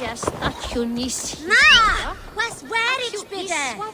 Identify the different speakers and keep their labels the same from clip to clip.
Speaker 1: just acunis.
Speaker 2: Na! Was wäre bitte?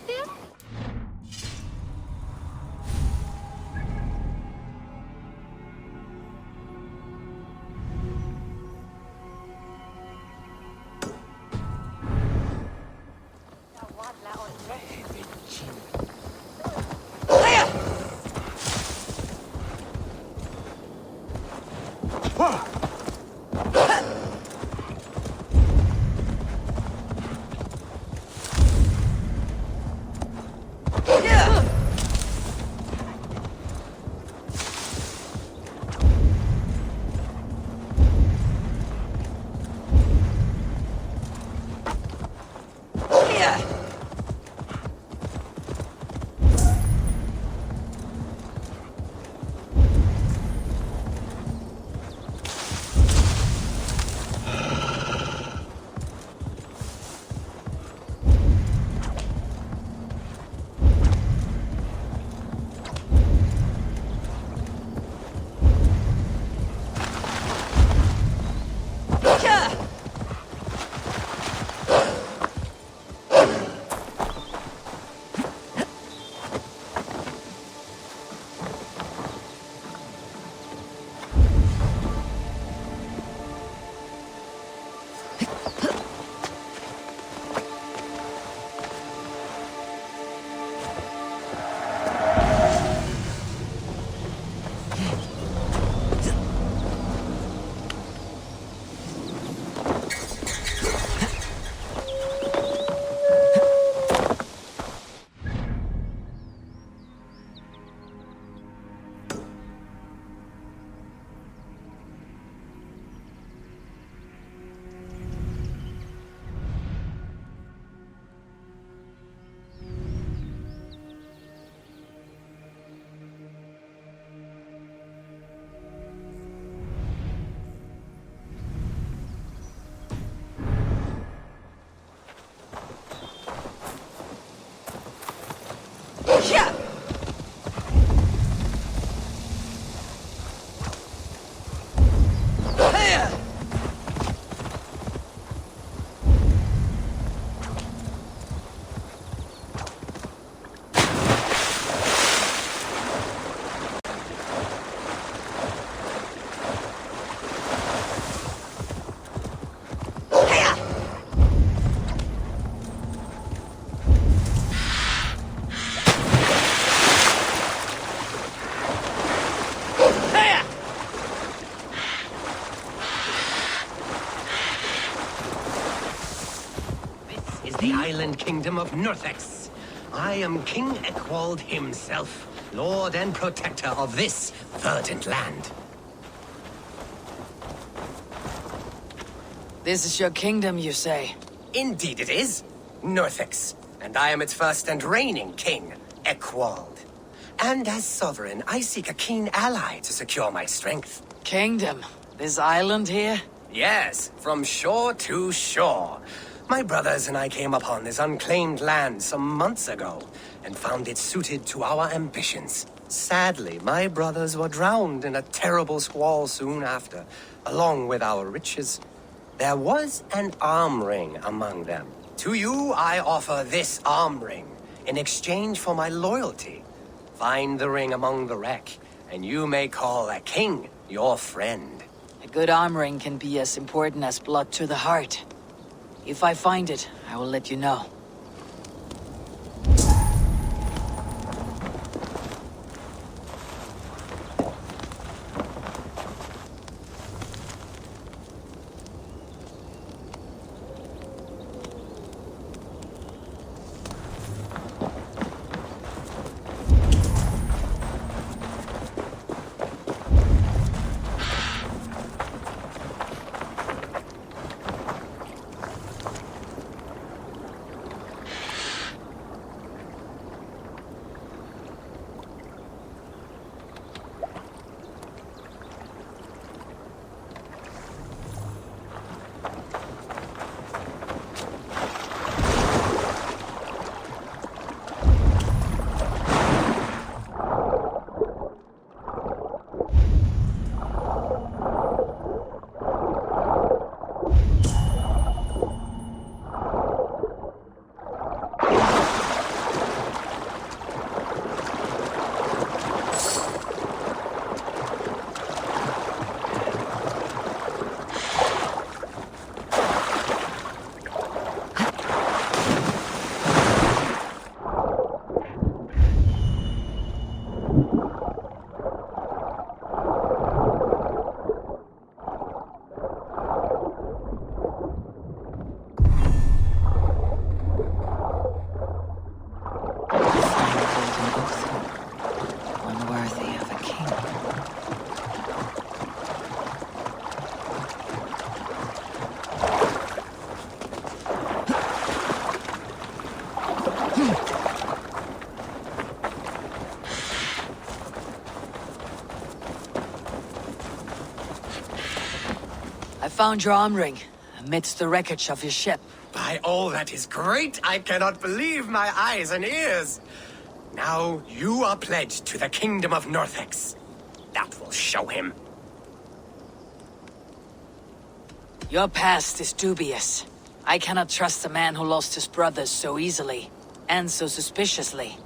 Speaker 3: The island kingdom of Northex. I am King Eckwald himself, lord and protector of this verdant land.
Speaker 4: This is your kingdom, you say?
Speaker 3: Indeed it is. Northex. And I am its first and reigning king, Eckwald. And as sovereign, I seek a keen ally to secure my strength.
Speaker 4: Kingdom? This island here?
Speaker 3: Yes, from shore to shore. My brothers and I came upon this unclaimed land some months ago, and found it suited to our ambitions. Sadly, my brothers were drowned in a terrible squall soon after, along with our riches. There was an arm ring among them. To you, I offer this arm ring, in exchange for my loyalty. Find the ring among the wreck, and you may call a king your friend.
Speaker 4: A good arm ring can be as important as blood to the heart. If I find it, I will let you know. found your arm ring, amidst the wreckage of your ship.
Speaker 3: By all that is great, I cannot believe my eyes and ears. Now you are pledged to the kingdom of Northex. That will show him.
Speaker 4: Your past is dubious. I cannot trust a man who lost his brothers so easily, and so suspiciously.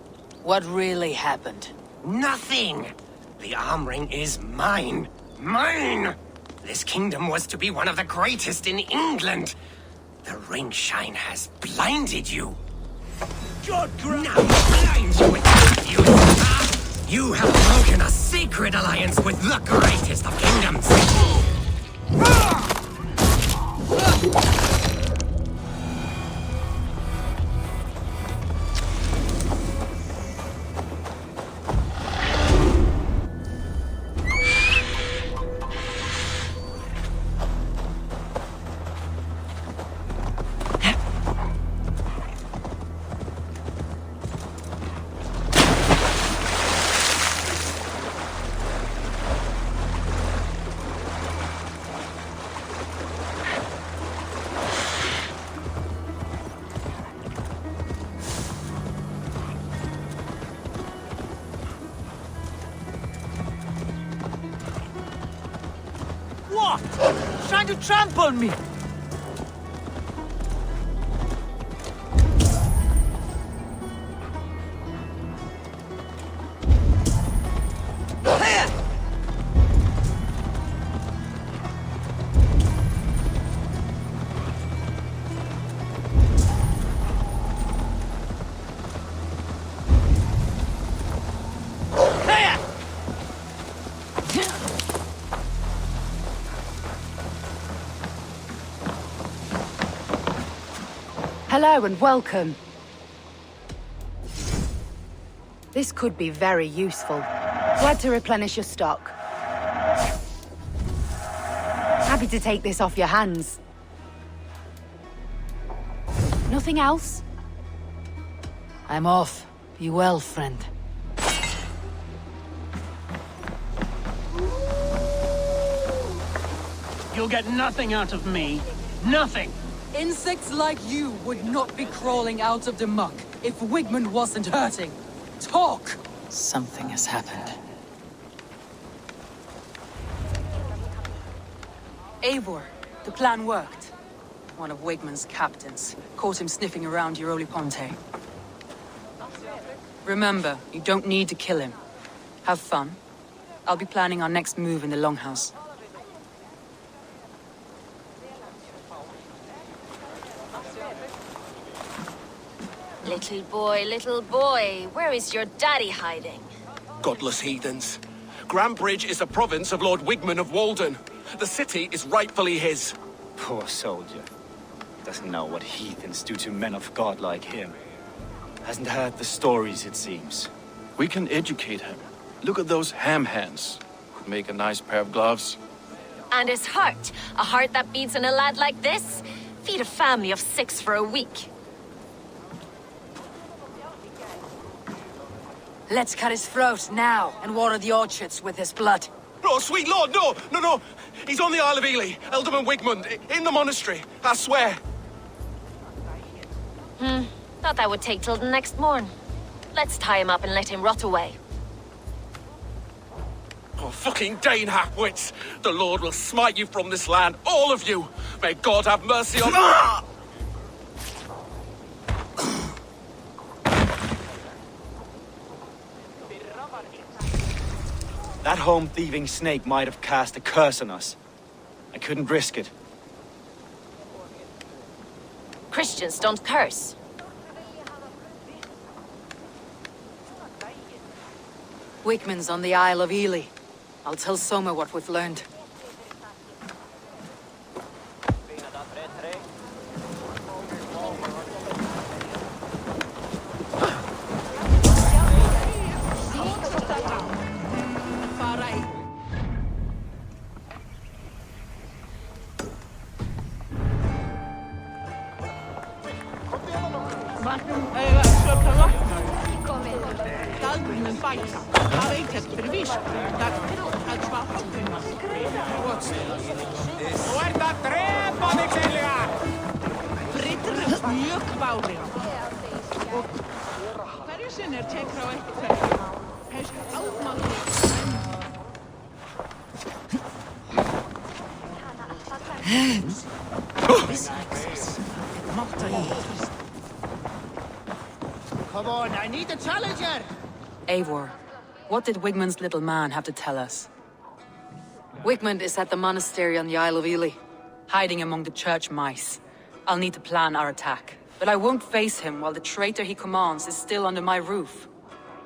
Speaker 4: What really happened?
Speaker 3: Nothing! The arm ring is mine. Mine! This kingdom was to be one of the greatest in England. The ring shine has blinded you. Now blind you with you! You have broken a sacred alliance with the greatest of kingdoms!
Speaker 1: What? Trying to trample me?
Speaker 5: Hello and welcome. This could be very useful. Glad to replenish your stock. Happy to take this off your hands. Nothing else?
Speaker 4: I'm off. Be well, friend.
Speaker 1: You'll get nothing out of me. Nothing!
Speaker 6: Insects like you would not be crawling out of the muck if Wigmund wasn't hurting. Talk!
Speaker 4: Something has happened.
Speaker 6: Eivor, the plan worked. One of Wigmund's captains caught him sniffing around Euroli Ponte. Remember, you don't need to kill him. Have fun. I'll be planning our next move in the Longhouse.
Speaker 2: Little boy, where is your daddy hiding?
Speaker 7: Godless heathens. Grambridge is a province of Lord Wigmund of Walden. The city is rightfully his.
Speaker 8: Poor soldier. Doesn't know what heathens do to men of God like him. Hasn't heard the stories, it seems.
Speaker 7: We can educate him. Look at those ham hands. Would make a nice pair of gloves.
Speaker 2: And his heart, a heart that beats in a lad like this? Feed a family of 6 for a week.
Speaker 4: Let's cut his throat now and water the orchards with his blood.
Speaker 7: No, sweet lord, no, no, no. He's on the Isle of Ely, Ealdorman Wigmund, in the monastery, I swear.
Speaker 2: Thought that would take till the next morn. Let's tie him up and let him rot away.
Speaker 7: Oh, fucking Dane half-wits. The Lord will smite you from this land, all of you. May God have mercy on...
Speaker 8: That home-thieving snake might have cast a curse on us. I couldn't risk it.
Speaker 2: Christians don't curse.
Speaker 6: Wigmund's on the Isle of Ely. I'll tell Soma what we've learned.
Speaker 1: Köpa vattenfall. Skallbrinen bajsar.
Speaker 9: Come on, I need a challenger!
Speaker 6: Eivor, what did Wigmund's little man have to tell us? Wigmund is at the monastery on the Isle of Ely, hiding among the church mice. I'll need to plan our attack, but I won't face him while the traitor he commands is still under my roof.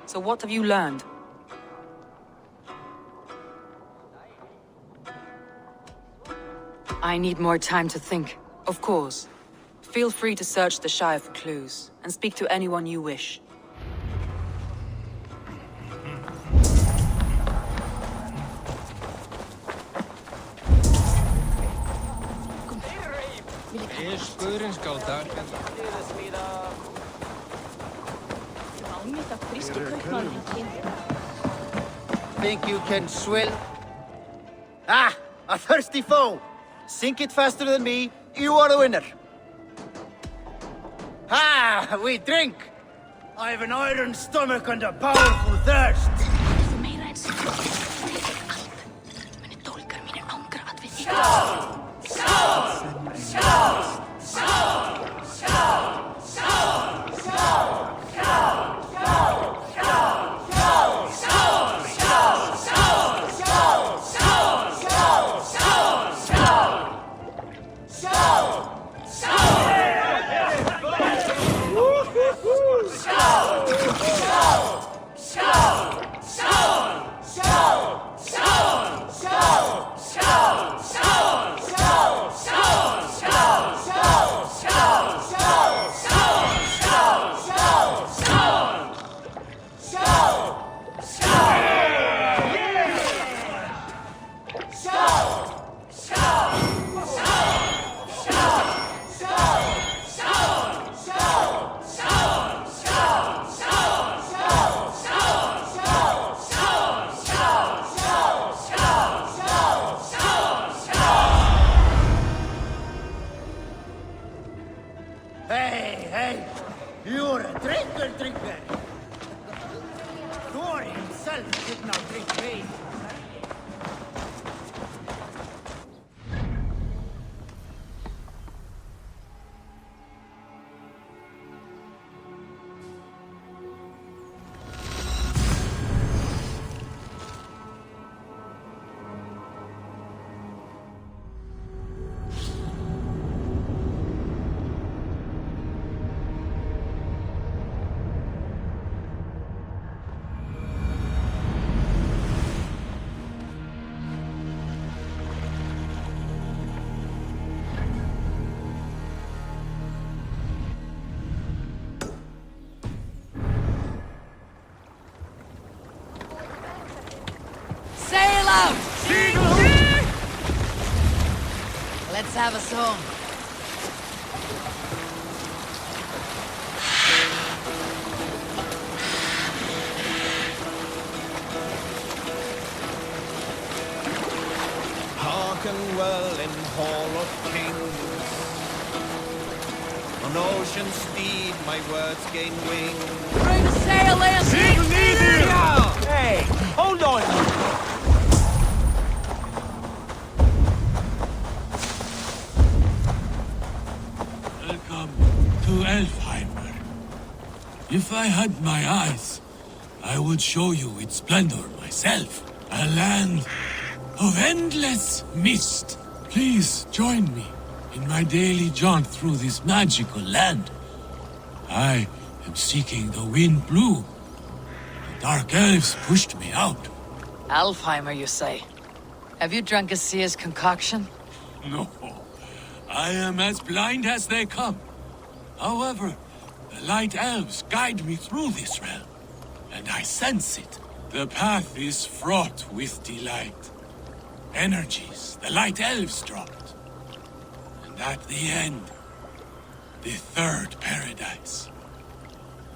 Speaker 6: So what have you learned? I need more time to think, of course. Feel free to search the Shire for clues, and speak to anyone you wish.
Speaker 9: Think you can swill? Ah! A thirsty foe! Sink it faster than me, you are the winner! Ah! We drink! I have an iron stomach and a powerful thirst! Hey! You're a drinker! Thor himself did not drink me!
Speaker 4: Sail out! Let's have a song.
Speaker 10: Hearken well in Hall of Kings. On ocean steed my words gain wings.
Speaker 4: Bring sail in!
Speaker 1: Hey, hold on!
Speaker 11: Welcome to Elfheimer. If I had my eyes, I would show you its splendor myself. A land of endless mist. Please join me in my daily jaunt through this magical land. I am seeking the wind blue. The dark elves pushed me out.
Speaker 4: Alfheimer, you say? Have you drunk a seer's concoction?
Speaker 11: No, I am as blind as they come. However, the light elves guide me through this realm, and I sense it. The path is fraught with delight. Energies the light elves dropped. And at the end, the third paradise.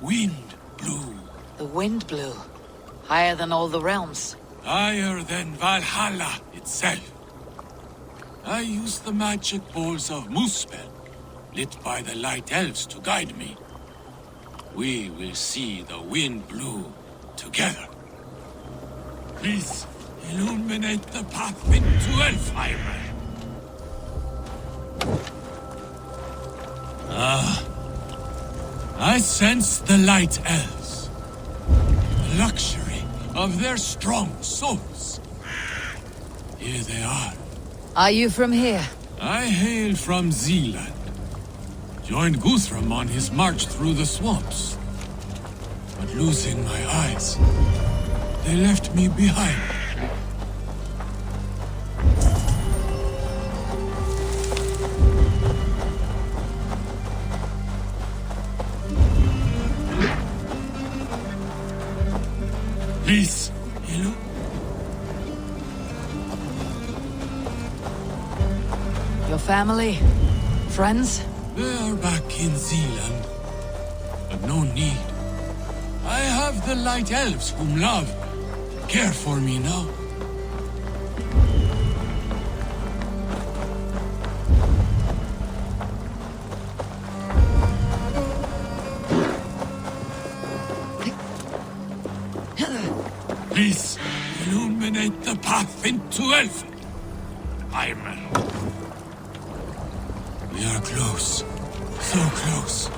Speaker 11: Wind blue.
Speaker 4: The wind blew. Higher than all the realms.
Speaker 11: Higher than Valhalla itself. I use the magic balls of Muspel, lit by the light elves to guide me. We will see the wind blow together. Please, illuminate the path into Elfheimer. I sense the light elves. The luxury of their strong souls. Here they are.
Speaker 4: Are you from here?
Speaker 11: I hail from Zealand. Joined Guthrum on his march through the swamps. But losing my eyes, they left me behind. Please, hello?
Speaker 4: Your family? Friends?
Speaker 11: They are back in Zealand, but no need. I have the light elves whom love care for me now. Please, illuminate the path into Elfheimer. We are close. So close.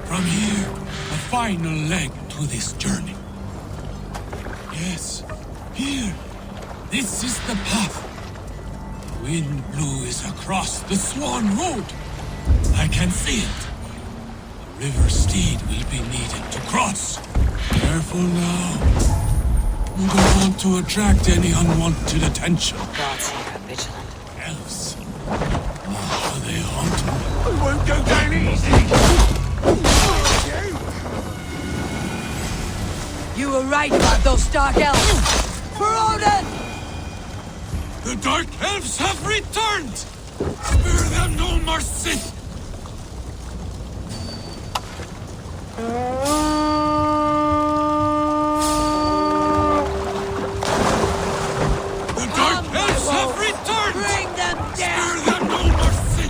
Speaker 11: From here, a final leg to this journey. Yes, here. This is the path. The wind blows across the Swan Road. I can see it. The river steed will be needed to cross. Careful now. We don't want to attract any unwanted attention.
Speaker 4: Gods here are vigilant.
Speaker 11: Elves. Oh, they haunt me.
Speaker 1: We won't go down easy!
Speaker 4: You were right about those dark elves! For Odin!
Speaker 11: The Dark Elves have returned! Spare them no mercy! The Dark Elves have returned!
Speaker 4: Bring them down!
Speaker 11: Spare them no mercy!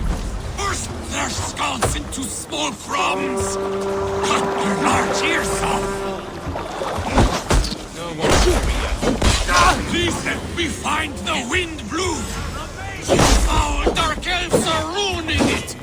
Speaker 11: Burst their skulls into small crumbs! Cut their large ears off! Please let me find the wind blue! You foul Dark Elves are ruining it!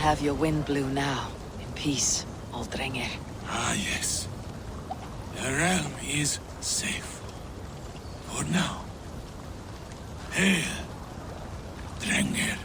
Speaker 4: have your wind blew now. In peace, old Drenger.
Speaker 11: Ah, yes. The realm is safe. For now. Hail, Drenger.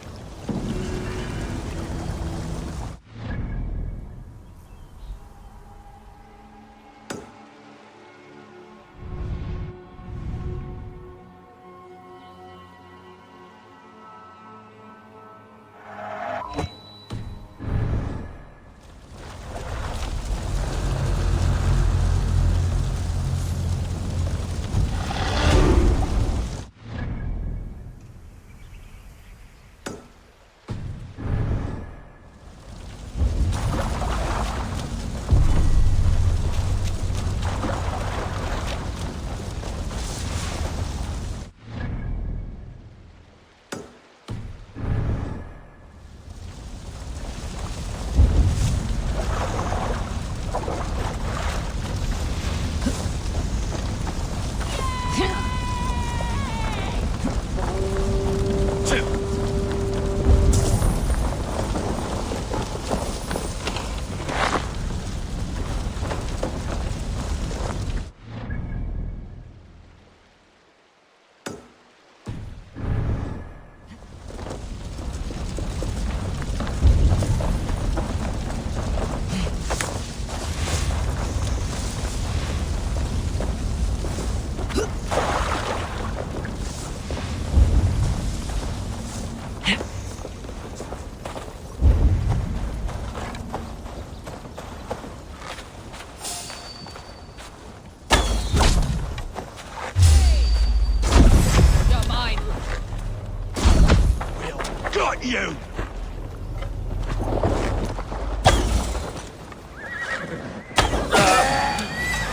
Speaker 1: Got you!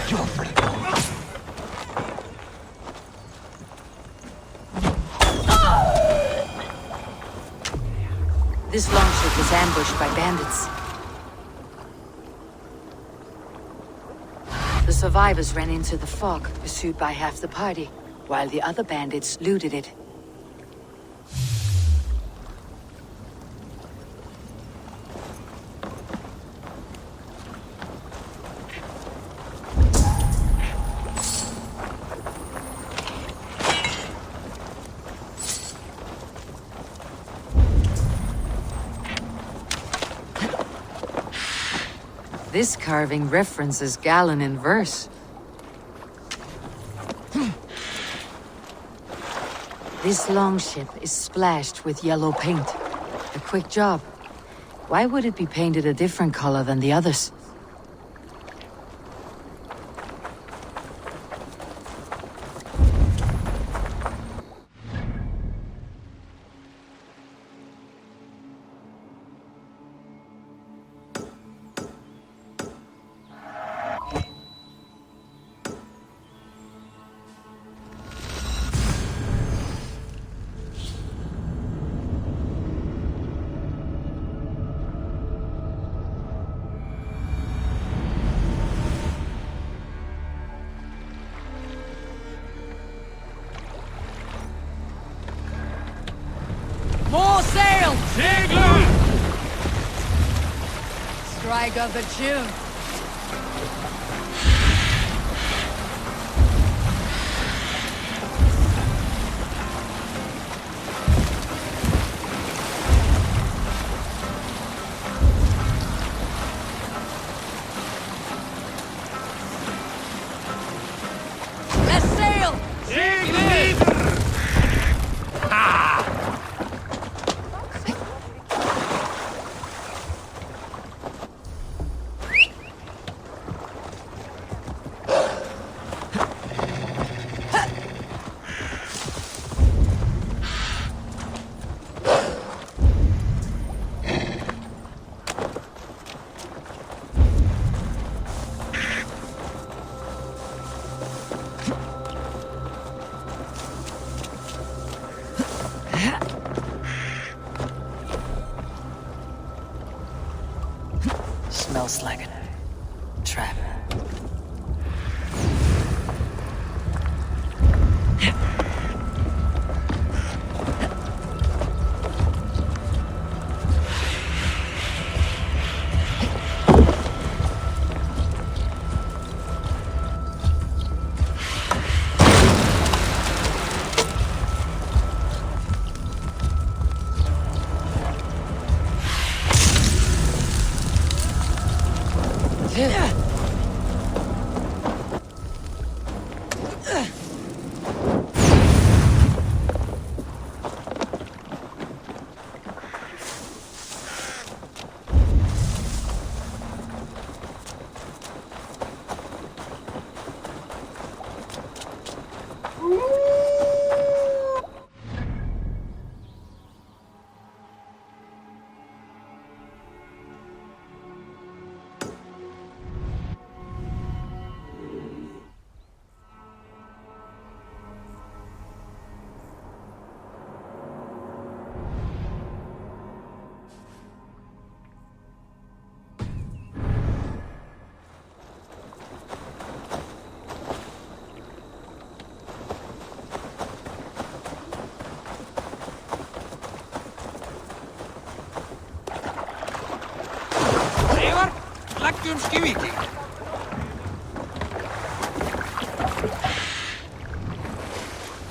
Speaker 1: You're free.
Speaker 4: This longship was ambushed by bandits. The survivors ran into the fog, pursued by half the party, while the other bandits looted it. This carving references Galen in verse. This longship is splashed with yellow paint. A quick job. Why would it be painted a different color than the others?
Speaker 5: More sail!
Speaker 11: Segler!
Speaker 5: Strike of the tune. Let's sail!
Speaker 11: Segler!
Speaker 4: Smells like a trap.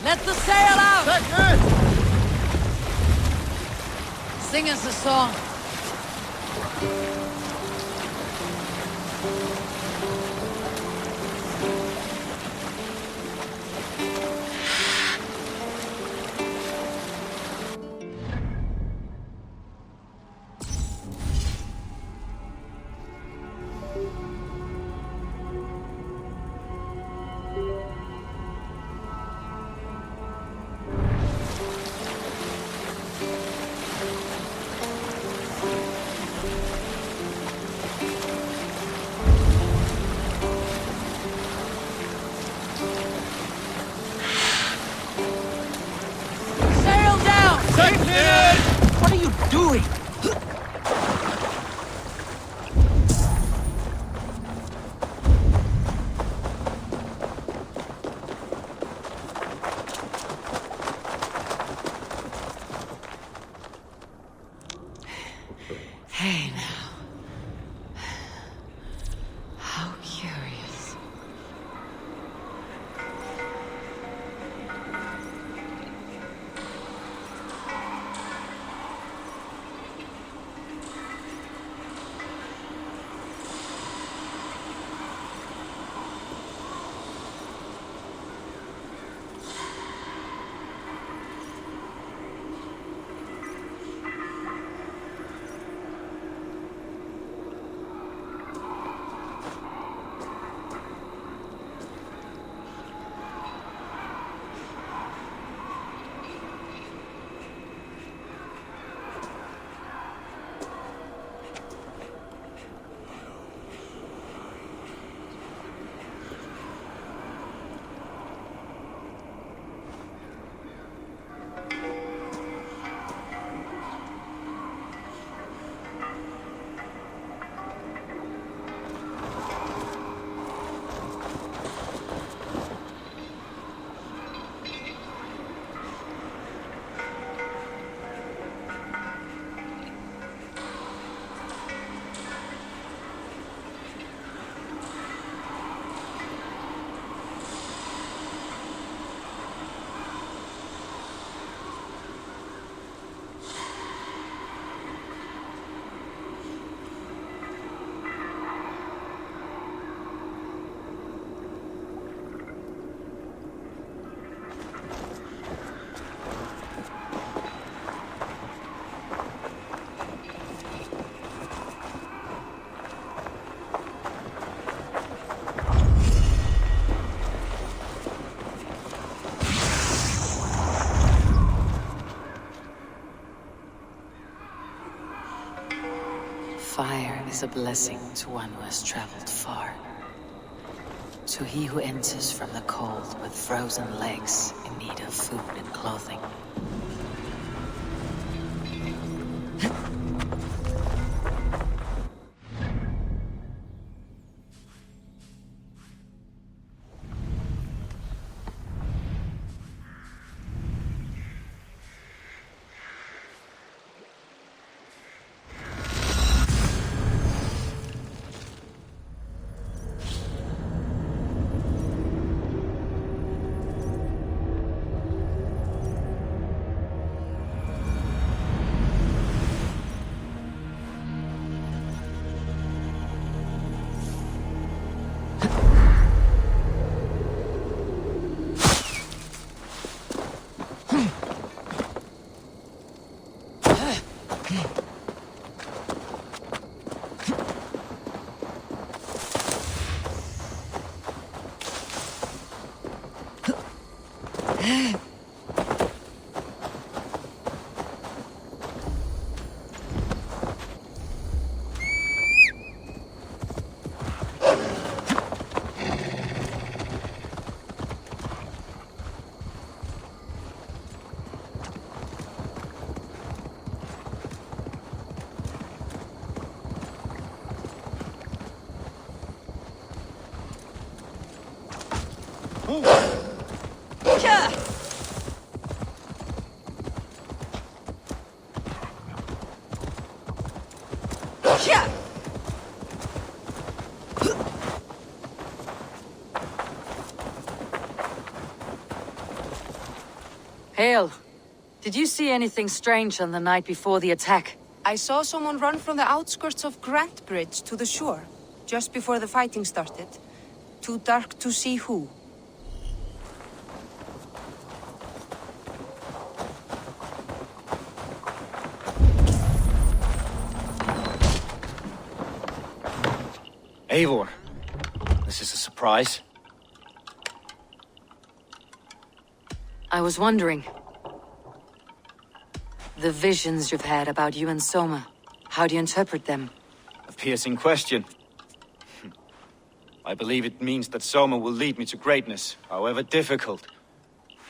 Speaker 4: Let the sail out! Sing us a song.
Speaker 1: What are you doing?
Speaker 4: Hey now. How curious. Fire is a blessing to one who has traveled far. To he who enters from the cold with frozen legs in need of food and clothing.
Speaker 6: Hail. Did you see anything strange on the night before the attack?
Speaker 5: I saw someone run from the outskirts of Grant Bridge to the shore, just before the fighting started. Too dark to see who.
Speaker 8: Eivor, this is a surprise.
Speaker 6: I was wondering. The visions you've had about you and Soma, how do you interpret them?
Speaker 8: A piercing question. I believe it means that Soma will lead me to greatness, however difficult.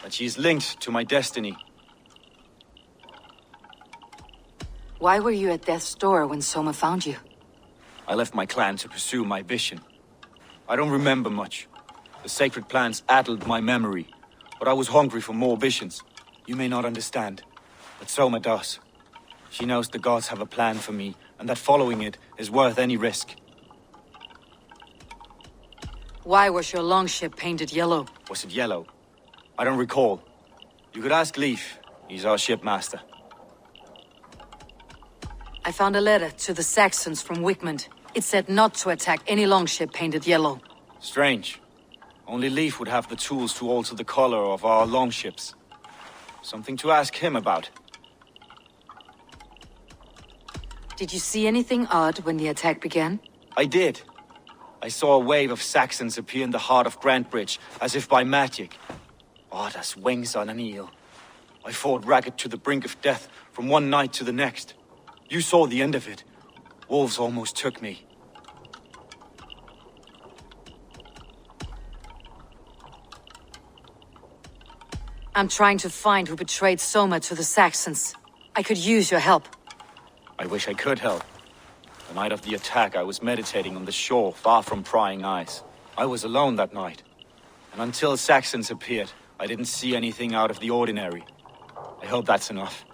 Speaker 8: That she is linked to my destiny.
Speaker 6: Why were you at death's door when Soma found you?
Speaker 8: I left my clan to pursue my vision. I don't remember much. The sacred plants addled my memory, but I was hungry for more visions. You may not understand, but Soma does. She knows the gods have a plan for me, and that following it is worth any risk.
Speaker 6: Why was your longship painted yellow?
Speaker 8: Was it yellow? I don't recall. You could ask Leif. He's our shipmaster.
Speaker 6: I found a letter to the Saxons from Wigmund. It said not to attack any longship painted yellow.
Speaker 8: Strange. Only Leif would have the tools to alter the color of our longships. Something to ask him about.
Speaker 6: Did you see anything odd when the attack began?
Speaker 8: I did. I saw a wave of Saxons appear in the heart of Grantbridge, as if by magic. Odd as wings on an eel. I fought ragged to the brink of death from one night to the next. You saw the end of it. Wolves almost took me.
Speaker 6: I'm trying to find who betrayed Soma to the Saxons. I could use your help.
Speaker 8: I wish I could help. The night of the attack, I was meditating on the shore, far from prying eyes. I was alone that night. And until Saxons appeared, I didn't see anything out of the ordinary. I hope that's enough.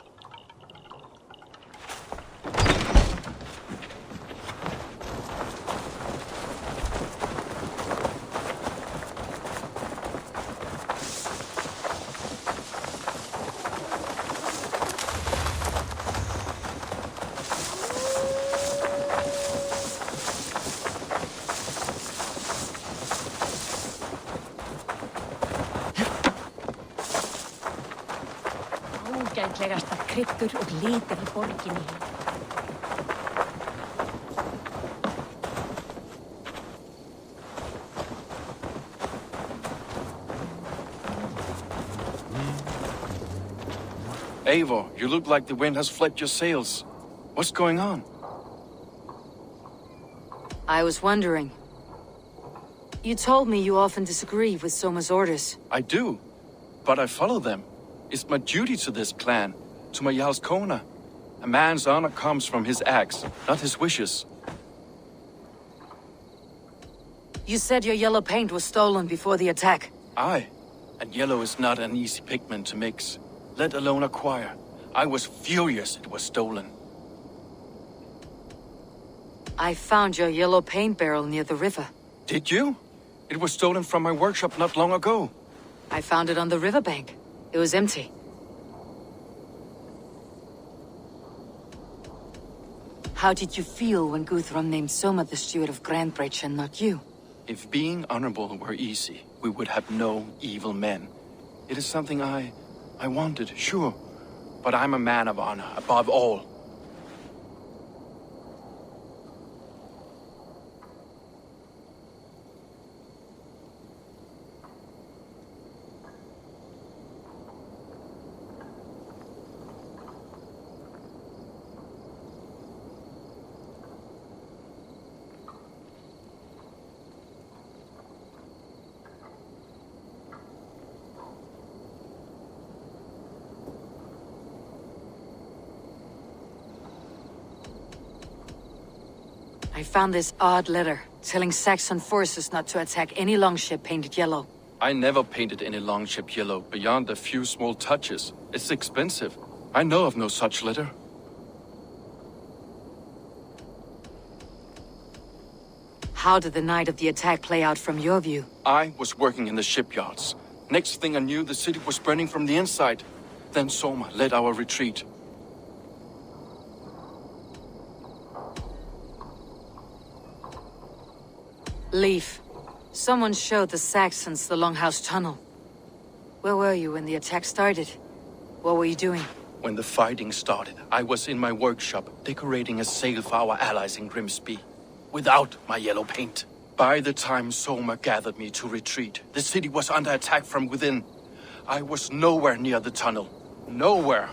Speaker 2: Ágætlegasta kryddur og litir í borginni.
Speaker 7: Eivor, you look like the wind has fled your sails. What's going on?
Speaker 6: I was wondering. You told me you often disagree with Soma's orders.
Speaker 7: I do, but I follow them. It's my duty to this clan, to my Jarl's Kona. A man's honor comes from his acts, not his wishes.
Speaker 6: You said your yellow paint was stolen before the attack.
Speaker 7: Aye, and yellow is not an easy pigment to mix, let alone acquire. I was furious it was stolen.
Speaker 6: I found your yellow paint barrel near the river.
Speaker 7: Did you? It was stolen from my workshop not long ago.
Speaker 6: I found it on the riverbank. It was empty. How did you feel when Guthrum named Soma the steward of Grantbridge and not you?
Speaker 7: If being honorable were easy, we would have no evil men. It is something I wanted, sure. But I'm a man of honor, above all.
Speaker 6: I found this odd letter, telling Saxon forces not to attack any longship painted yellow.
Speaker 7: I never painted any longship yellow beyond a few small touches. It's expensive. I know of no such letter.
Speaker 6: How did the night of the attack play out from your view?
Speaker 7: I was working in the shipyards. Next thing I knew, the city was burning from the inside. Then Soma led our retreat.
Speaker 6: Leaf. Someone showed the Saxons the Longhouse Tunnel. Where were you when the attack started? What were you doing?
Speaker 7: When the fighting started, I was in my workshop decorating a sail for our allies in Grimsby. Without my yellow paint. By the time Soma gathered me to retreat, the city was under attack from within. I was nowhere near the tunnel. Nowhere.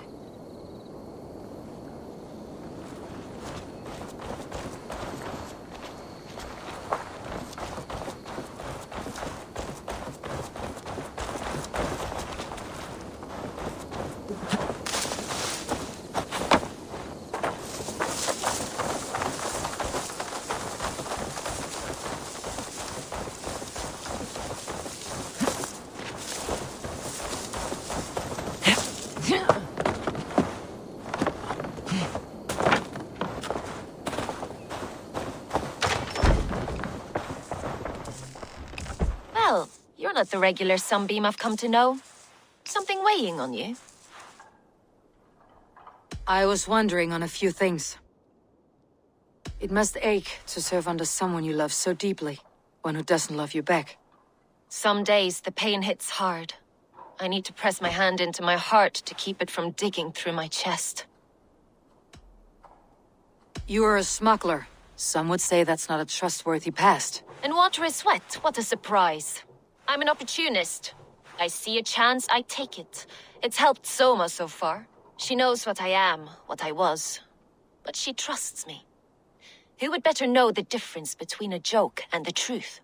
Speaker 2: Well, you're not the regular sunbeam I've come to know. Something weighing on you?
Speaker 6: I was wondering on a few things. It must ache to serve under someone you love so deeply, one who doesn't love you back.
Speaker 2: Some days the pain hits hard. I need to press my hand into my heart to keep it from digging through my chest.
Speaker 6: You are a smuggler. Some would say that's not a trustworthy past.
Speaker 2: And water is wet, what a surprise. I'm an opportunist. I see a chance, I take it. It's helped Soma so far. She knows what I am, what I was. But she trusts me. Who would better know the difference between a joke and the truth?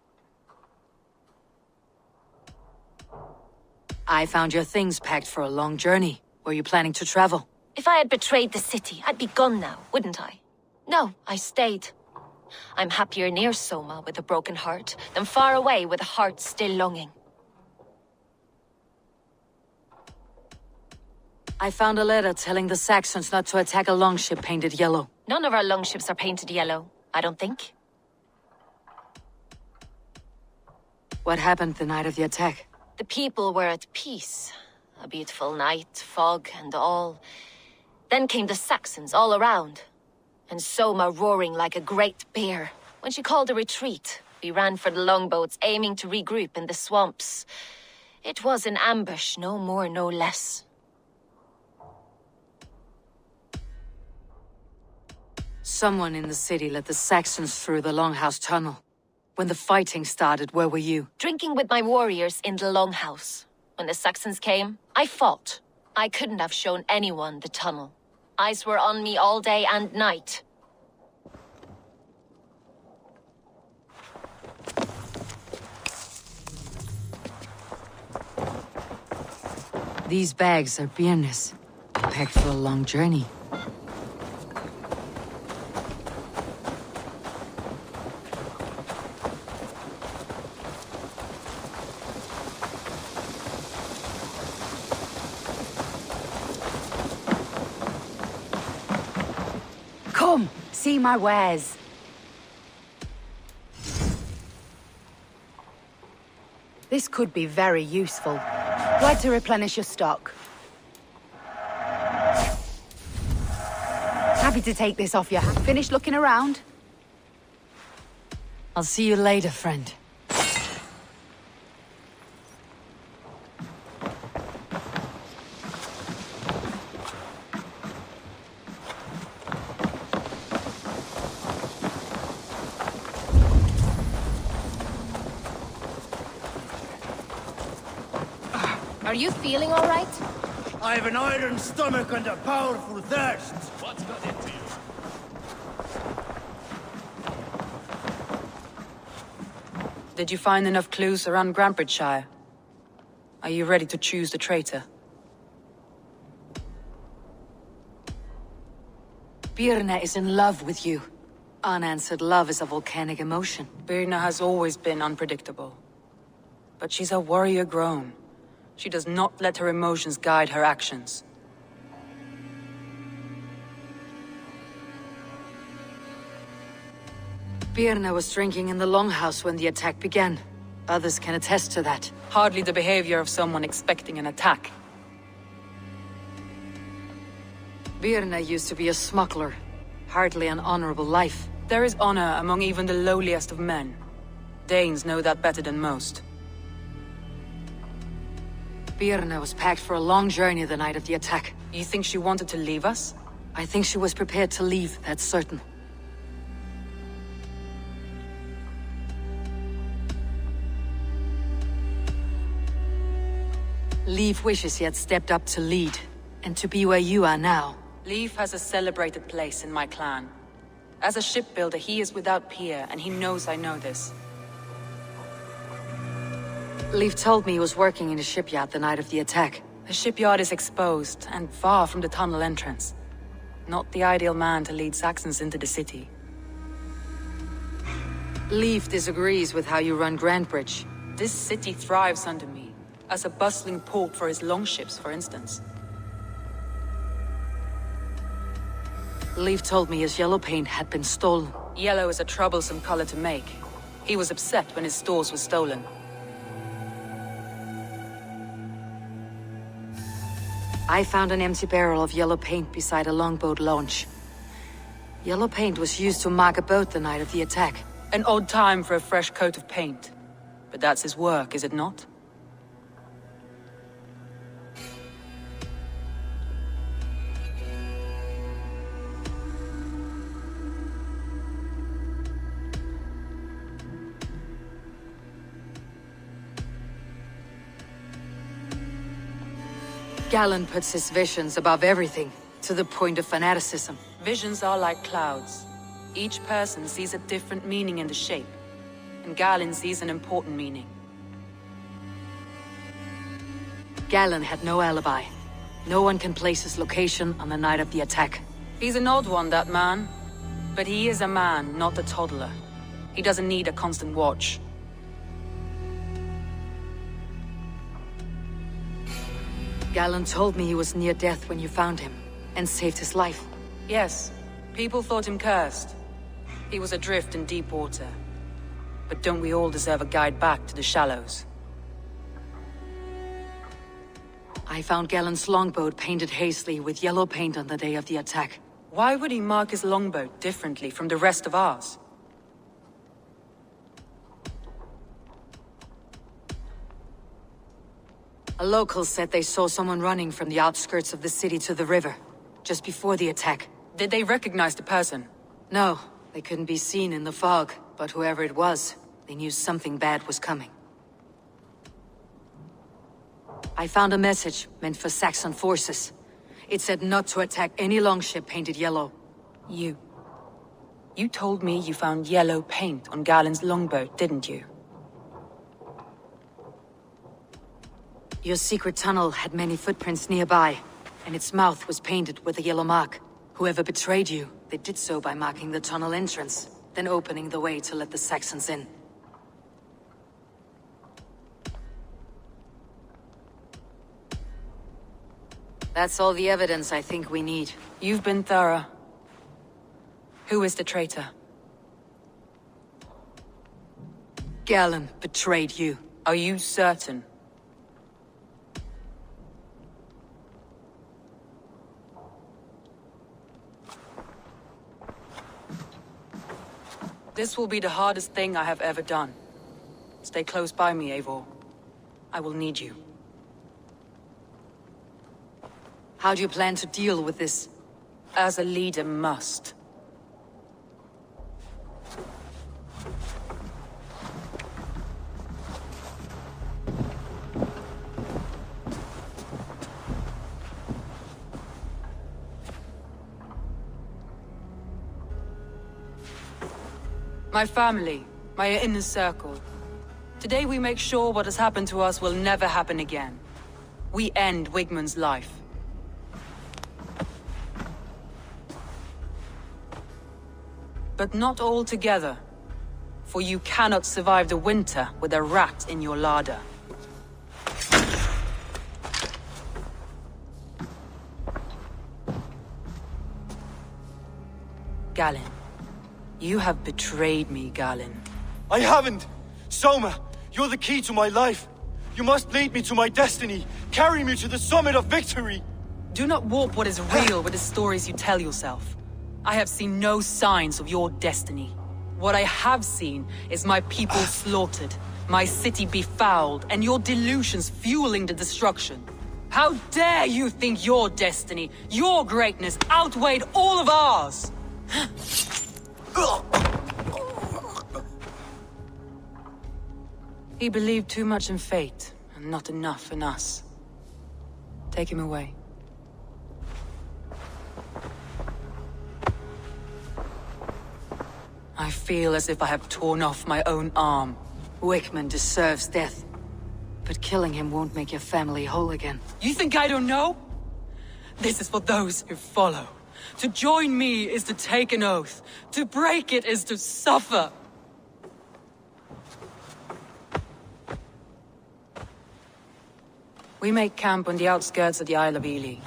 Speaker 6: I found your things packed for a long journey. Were you planning to travel?
Speaker 2: If I had betrayed the city, I'd be gone now, wouldn't I? No, I stayed. I'm happier near Soma with a broken heart than far away with a heart still longing.
Speaker 6: I found a letter telling the Saxons not to attack a longship painted yellow.
Speaker 2: None of our longships are painted yellow, I don't think.
Speaker 6: What happened the night of the attack?
Speaker 2: The people were at peace. A beautiful night, fog and all. Then came the Saxons all around. And Soma roaring like a great bear. When she called a retreat, we ran for the longboats, aiming to regroup in the swamps. It was an ambush, no more, no less.
Speaker 6: Someone in the city let the Saxons through the Longhouse Tunnel. When the fighting started, where were you?
Speaker 2: Drinking with my warriors in the Longhouse. When the Saxons came, I fought. I couldn't have shown anyone the tunnel. Eyes were on me all day and night.
Speaker 6: These bags are Byrne's, packed for a long journey.
Speaker 5: Come, see my wares. This could be very useful. Glad to replenish your stock. Happy to take this off you. Finished looking around?
Speaker 6: I'll see you later, friend.
Speaker 2: Are you feeling all right?
Speaker 9: I have an iron stomach and a powerful thirst.
Speaker 11: What's got into you?
Speaker 6: Did you find enough clues around Grantbridgeshire? Are you ready to choose the traitor? Byrne is in love with you. Unanswered love is a volcanic emotion. Byrne has always been unpredictable. But she's a warrior grown. She does not let her emotions guide her actions. Byrne was drinking in the Longhouse when the attack began. Others can attest to that. Hardly the behavior of someone expecting an attack. Birna used to be a smuggler. Hardly an honorable life. There is honor among even the lowliest of men. Danes know that better than most. Birna was packed for a long journey the night of the attack. You think she wanted to leave us? I think she was prepared to leave, that's certain. Leif wishes he had stepped up to lead, and to be where you are now. Leif has a celebrated place in my clan. As a shipbuilder, he is without peer, and he knows I know this. Leif told me he was working in a shipyard the night of the attack. The shipyard is exposed, and far from the tunnel entrance. Not the ideal man to lead Saxons into the city. Leif disagrees with how you run Grantebridge. This city thrives under me, as a bustling port for his longships, for instance. Leif told me his yellow paint had been stolen. Yellow is a troublesome color to make. He was upset when his stores were stolen. I found an empty barrel of yellow paint beside a longboat launch. Yellow paint was used to mark a boat the night of the attack. An odd time for a fresh coat of paint. But that's his work, is it not? Galen puts his visions above everything, to the point of fanaticism. Visions are like clouds. Each person sees a different meaning in the shape, and Galen sees an important meaning. Galen had no alibi. No one can place his location on the night of the attack. He's an odd one, that man. But he is a man, not a toddler. He doesn't need a constant watch. Galen told me he was near death when you found him, and saved his life. Yes, people thought him cursed. He was adrift in deep water. But don't we all deserve a guide back to the shallows? I found Galen's longboat painted hazily with yellow paint on the day of the attack. Why would he mark his longboat differently from the rest of ours? A local said they saw someone running from the outskirts of the city to the river, just before the attack. Did they recognize the person? No, they couldn't be seen in the fog, but whoever it was, they knew something bad was coming. I found a message meant for Saxon forces. It said not to attack any longship painted yellow. You told me you found yellow paint on Galen's longboat, didn't you? Your secret tunnel had many footprints nearby, and its mouth was painted with a yellow mark. Whoever betrayed you, they did so by marking the tunnel entrance, then opening the way to let the Saxons in. That's all the evidence I think we need. You've been thorough. Who is the traitor? Galen betrayed you. Are you certain? This will be the hardest thing I have ever done. Stay close by me, Eivor. I will need you. How do you plan to deal with this? As a leader must. My family, my inner circle. Today we make sure what has happened to us will never happen again. We end Wigmund's life. But not all together. For you cannot survive the winter with a rat in your larder. Galen. You have betrayed me, Galen.
Speaker 8: I haven't! Soma, you're the key to my life. You must lead me to my destiny. Carry me to the summit of victory.
Speaker 6: Do not warp what is real with the stories you tell yourself. I have seen no signs of your destiny. What I have seen is my people slaughtered, my city befouled, and your delusions fueling the destruction. How dare you think your destiny, your greatness, outweighed all of ours? He believed too much in fate, and not enough in us. Take him away. I feel as if I have torn off my own arm.
Speaker 4: Wickman deserves death. But killing him won't make your family whole again.
Speaker 6: You think I don't know? This is for those who follow. To join me is to take an oath. To break it is to suffer. We make camp on the outskirts of the Isle of Ely.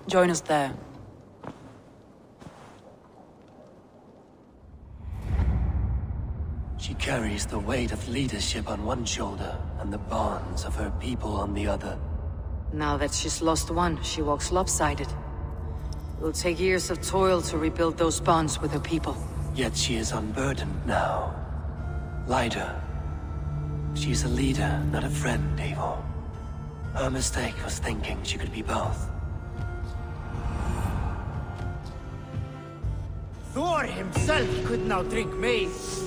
Speaker 6: Join us there.
Speaker 3: She carries the weight of leadership on one shoulder and the bonds of her people on the other.
Speaker 4: Now that she's lost one, she walks lopsided. It will take years of toil to rebuild those bonds with her people.
Speaker 3: Yet she is unburdened now. Lighter. She's a leader, not a friend, Eivor. Her mistake was thinking she could be both.
Speaker 9: Thor himself could now drink maize.